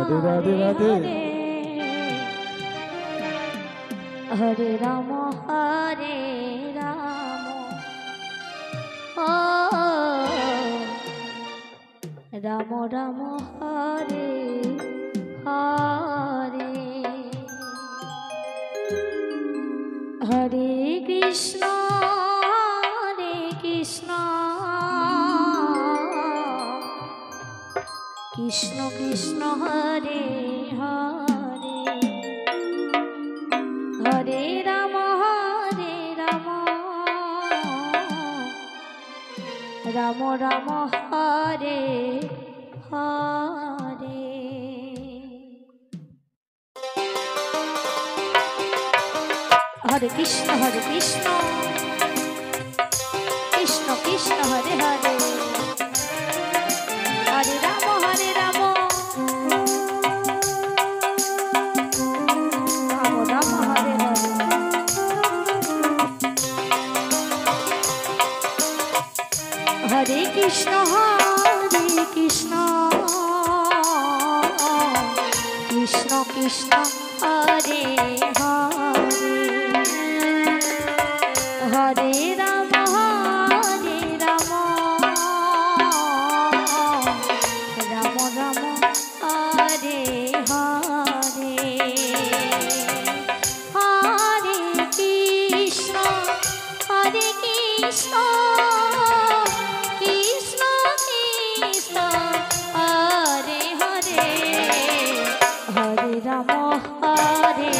Radhe Radhe Radhe. হরে Ram হরে Ram, ও Ram Ram Hare Hare, হরে Krishna Krishna Krishna Hare Hare, হরে Ram Ram Ram Hare Hare. হরে Krishna Krishna Krishna Hare Hare, হরে Ram Ram Ram Hare Hare, হরে Krishna Krishna Krishna Hare Hare, হরে Ram Ram Ram Hare Hare, হরে Krishna Krishna Krishna Krishna Hare Hare, হরে Ram Ram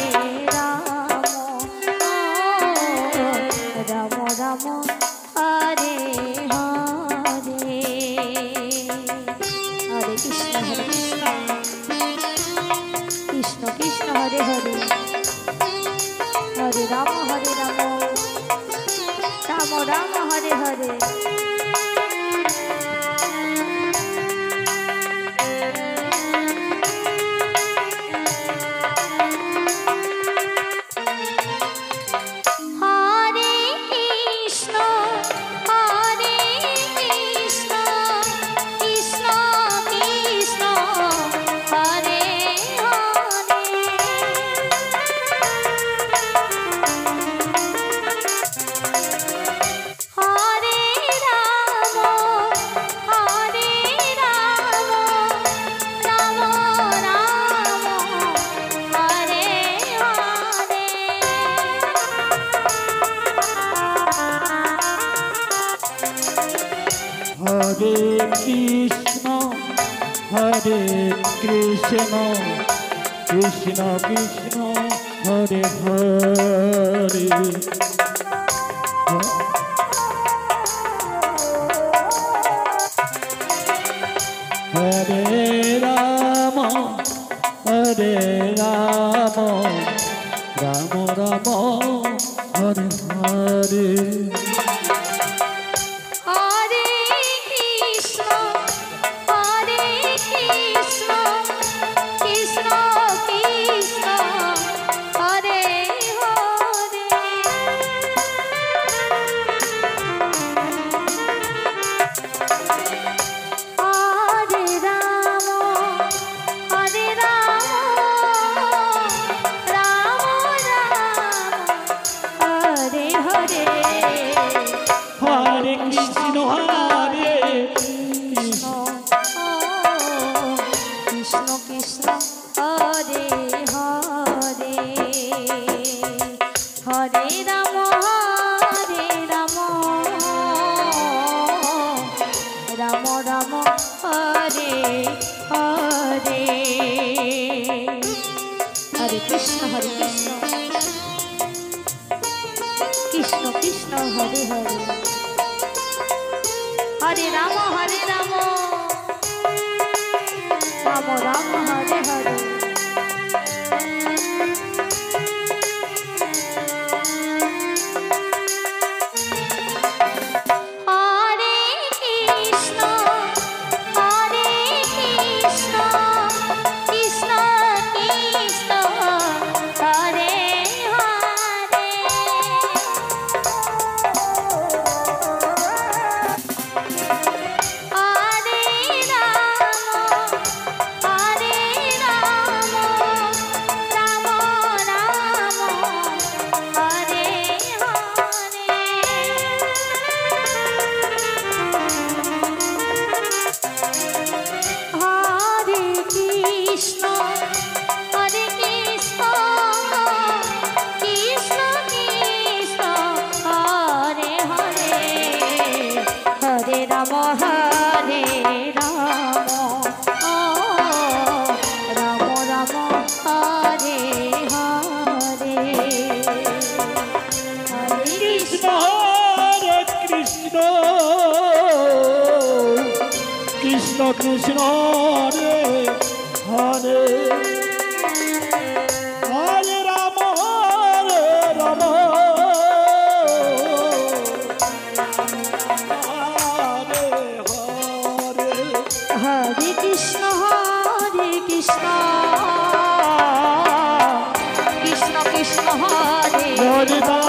Ram Hare Hare, হরে Krishna Krishna Krishna Hare Hare, হরে Ram Ram Ram Hare Hare. হরে Krishna Krishna Krishna Hare Hare, হরে Ram Ram Ram Hare Hare, Krishna Krishna Hare Hare, হরে Ram Ram Ram Hare Hare, Krishna Krishna Hare Hare Hare Ram হরে Krishna Krishna Krishna Hare Hare